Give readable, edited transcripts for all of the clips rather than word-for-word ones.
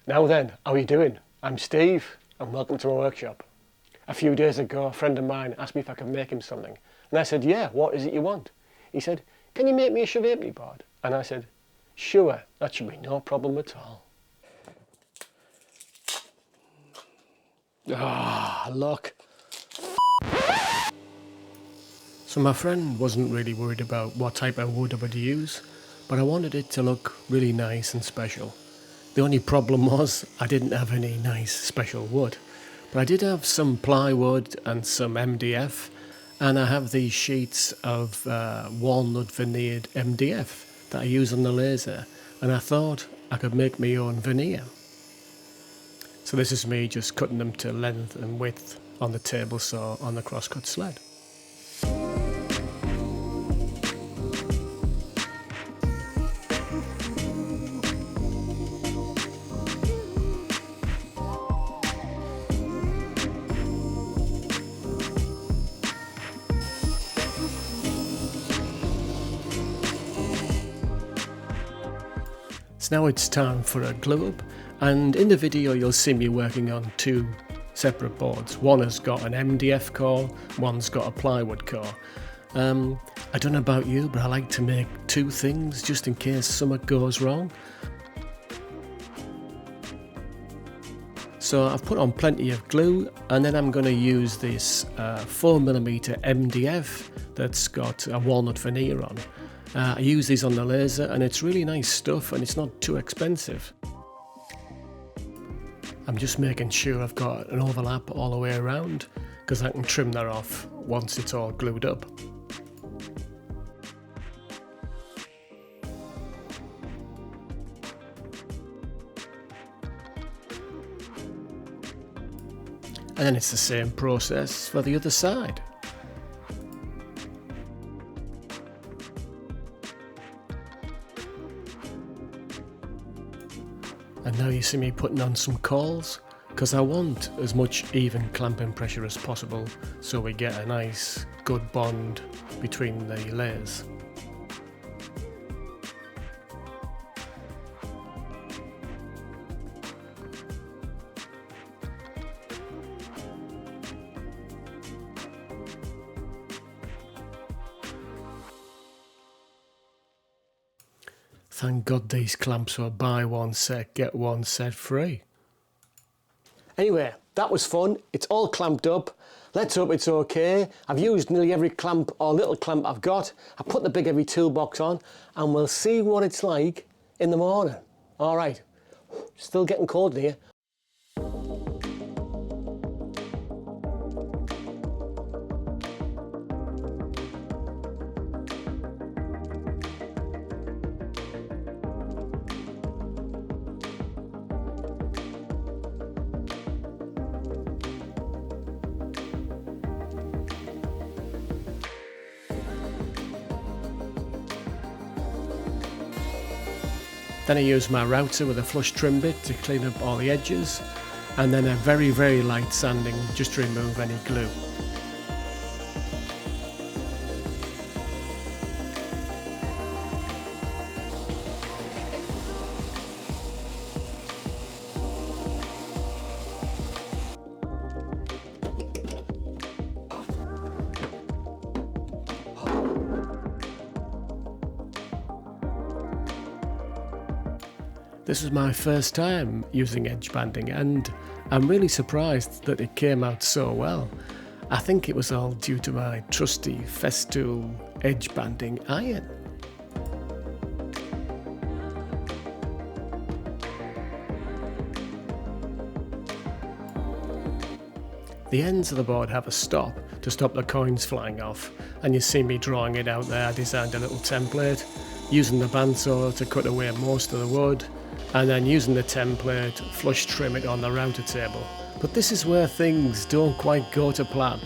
Now then, how are you doing? I'm Steve and welcome to my workshop. A few days ago a friend of mine asked me if I could make him something and I said, yeah, what is it you want? He said, can you make me a charpentry board? And I said, sure, that should be no problem at all. Ah, look. So my friend wasn't really worried about what type of wood I would use, but I wanted it to look really nice and special. The only problem was I didn't have any nice special wood, but I did have some plywood and some MDF, and I have these sheets of walnut veneered MDF that I use on the laser, and I thought I could make my own veneer. So this is me just cutting them to length and width on the table saw on the crosscut sled. So now it's time for a glue up, and in the video you'll see me working on two separate boards. One has got an MDF core, one's got a plywood core. I don't know about you, but I like to make two things just in case something goes wrong. So I've put on plenty of glue, and then I'm going to use this 4mm MDF that's got a walnut veneer on. I use these on the laser and it's really nice stuff and it's not too expensive. I'm just making sure I've got an overlap all the way around because I can trim that off once it's all glued up. And then it's the same process for the other side. And now you see me putting on some cawls because I want as much even clamping pressure as possible so we get a nice good bond between the layers. Thank God these clamps were buy one set, get one set free. Anyway, that was fun. It's all clamped up. Let's hope it's okay. I've used nearly every clamp or little clamp I've got. I put the big heavy toolbox on and we'll see what it's like in the morning. All right, still getting cold in here. Then I use my router with a flush trim bit to clean up all the edges, and then a very, very light sanding just to remove any glue. This was my first time using edge banding and I'm really surprised that it came out so well. I think it was all due to my trusty Festool edge banding iron. The ends of the board have a stop to stop the coins flying off, and you see me drawing it out there. I designed a little template, using the bandsaw to cut away most of the wood, and then using the template flush trim it on the router table. But this is where things don't quite go to plan.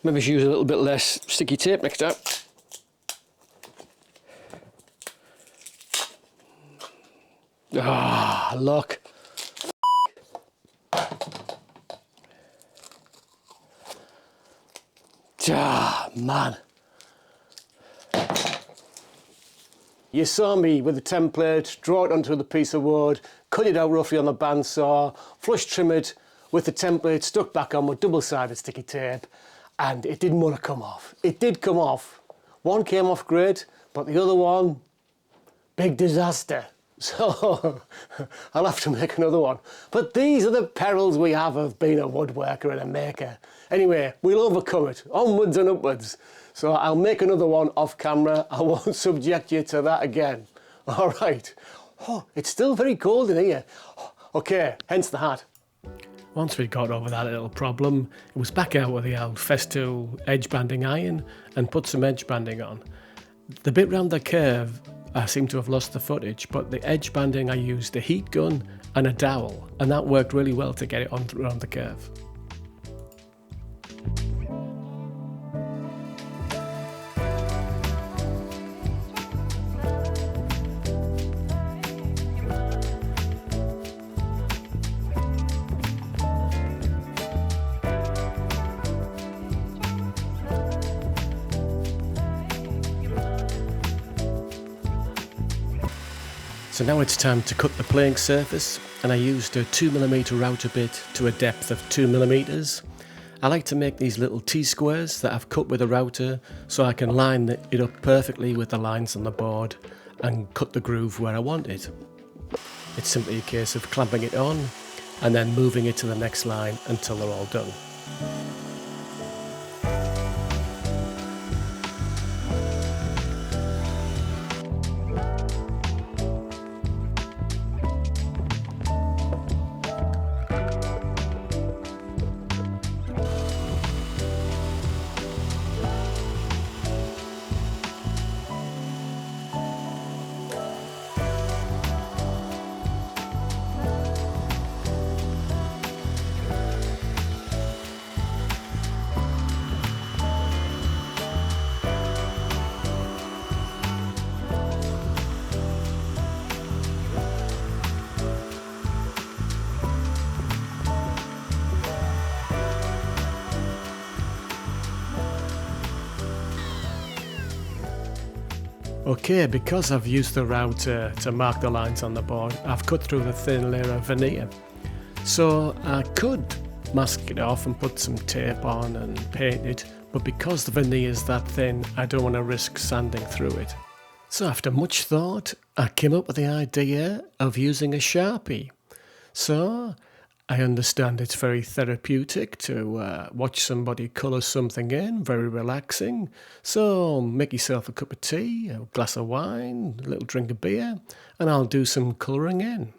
Maybe should use a little bit less sticky tape next time. Ah, look. Ah, man. You saw me with the template, draw it onto the piece of wood, cut it out roughly on the bandsaw, flush trim it with the template stuck back on with double-sided sticky tape, and it didn't want to come off. It did come off. One came off great, but the other one, big disaster. So I'll have to make another one. But these are the perils we have of being a woodworker and a maker. Anyway, we'll overcome it, onwards and upwards. So I'll make another one off camera. I won't subject you to that again. All right. Oh, it's still very cold in here. Okay, hence the hat. Once we got over that little problem, it was back out with the old Festo edge banding iron and put some edge banding on. The bit round the curve, I seem to have lost the footage, but the edge banding I used a heat gun and a dowel, and that worked really well to get it on around the curve. So now it's time to cut the playing surface, and I used a 2mm router bit to a depth of 2mm. I like to make these little T-squares that I've cut with a router so I can line it up perfectly with the lines on the board and cut the groove where I want it. It's simply a case of clamping it on and then moving it to the next line until they're all done. Okay, because I've used the router to mark the lines on the board, I've cut through the thin layer of veneer. So I could mask it off and put some tape on and paint it, but because the veneer is that thin, I don't want to risk sanding through it. So after much thought, I came up with the idea of using a Sharpie. So I understand it's very therapeutic to watch somebody colour something in, very relaxing. So make yourself a cup of tea, a glass of wine, a little drink of beer, and I'll do some colouring in.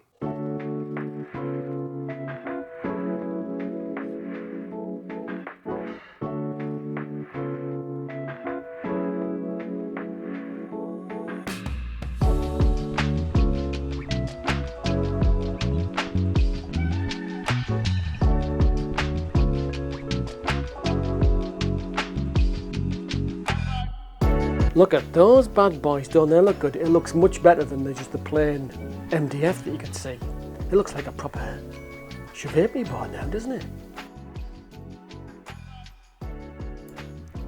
Look at those bad boys, don't they look good? It looks much better than just the plain MDF that you can see. It looks like a proper Sharpie board now, doesn't it?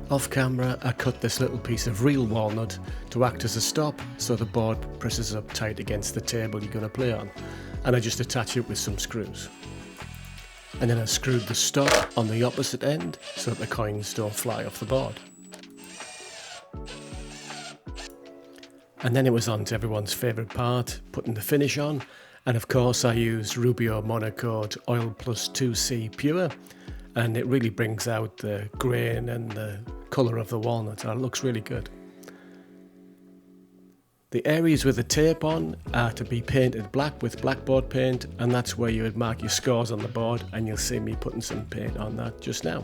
Off camera, I cut this little piece of real walnut to act as a stop so the board presses up tight against the table you're going to play on, and I just attach it with some screws. And then I screwed the stop on the opposite end so that the coins don't fly off the board. And then it was on to everyone's favourite part, putting the finish on, and of course I used Rubio Monocoat Oil Plus 2C Pure, and it really brings out the grain and the colour of the walnut, and it looks really good. The areas with the tape on are to be painted black with blackboard paint, and that's where you would mark your scores on the board, and you'll see me putting some paint on that just now.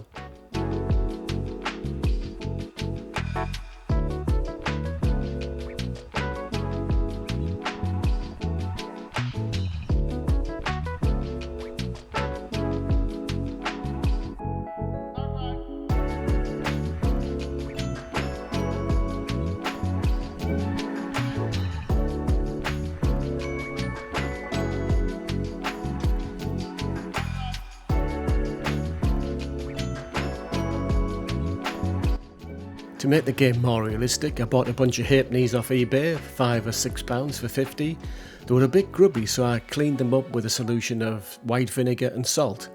To make the game more realistic, I bought a bunch of halfpennies off eBay, £5 or £6 for 50. They were a bit grubby, so I cleaned them up with a solution of white vinegar and salt.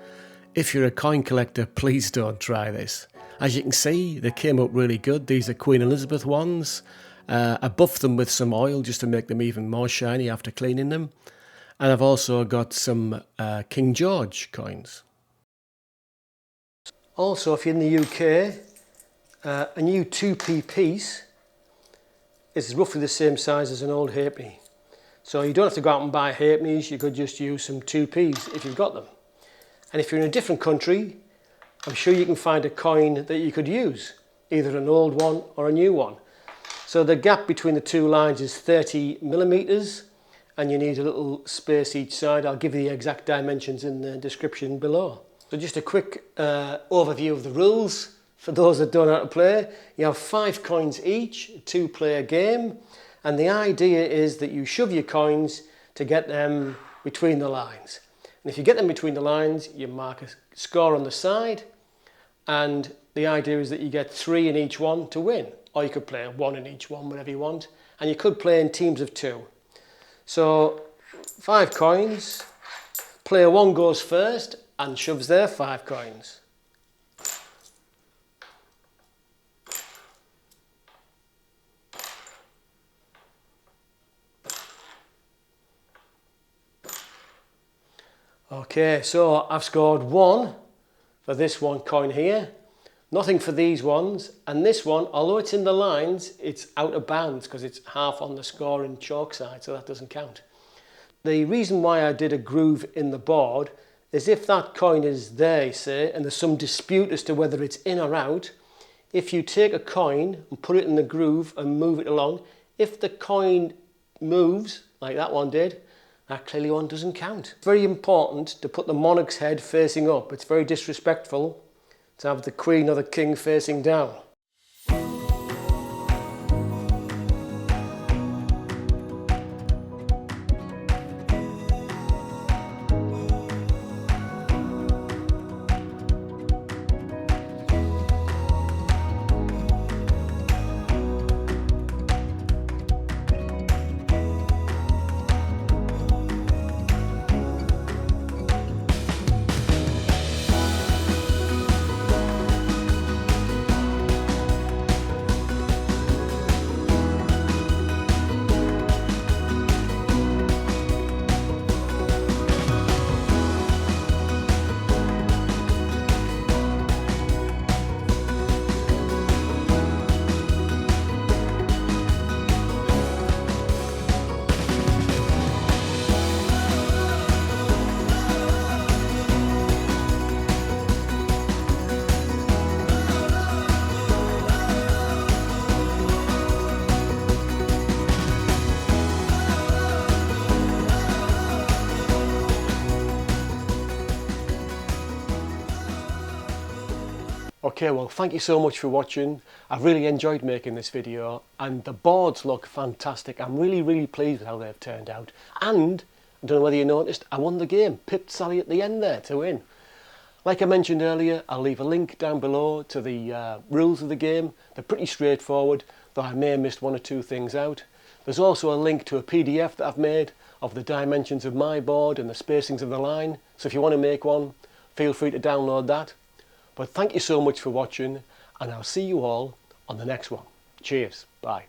If you're a coin collector, please don't try this. As you can see, they came up really good. These are Queen Elizabeth ones. I buffed them with some oil just to make them even more shiny after cleaning them. And I've also got some King George coins. Also, if you're in the UK, a new 2p piece is roughly the same size as an old halfpenny. So you don't have to go out and buy halfpennies, you could just use some 2p's if you've got them. And if you're in a different country, I'm sure you can find a coin that you could use, either an old one or a new one. So the gap between the two lines is 30 millimeters, and you need a little space each side. I'll give you the exact dimensions in the description below. So just a quick overview of the rules for those that don't know how to play. You have 5 coins each, a 2-player game, and the idea is that you shove your coins to get them between the lines. And if you get them between the lines, you mark a score on the side, and the idea is that you get 3 in each one to win. Or you could play 1 in each one, whatever you want, and you could play in teams of 2. So 5 coins, player 1 goes first and shoves their 5 coins. Okay, so I've scored 1 for this one coin here, nothing for these ones, and this one, although it's in the lines, it's out of bounds because it's half on the score in chalk side, so that doesn't count. The reason why I did a groove in the board is if that coin is there, say, and there's some dispute as to whether it's in or out, if you take a coin and put it in the groove and move it along, if the coin moves, like that one did, that clearly one doesn't count. It's very important to put the monarch's head facing up. It's very disrespectful to have the Queen or the King facing down. Okay, well, thank you so much for watching. I've really enjoyed making this video, and the boards look fantastic. I'm really pleased with how they've turned out. And, I don't know whether you noticed, I won the game. Pipped Sally at the end there to win. Like I mentioned earlier, I'll leave a link down below to the rules of the game. They're pretty straightforward, though I may have missed 1 or 2 things out. There's also a link to a PDF that I've made of the dimensions of my board and the spacings of the line. So if you want to make one, feel free to download that. But thank you so much for watching, and I'll see you all on the next one. Cheers. Bye.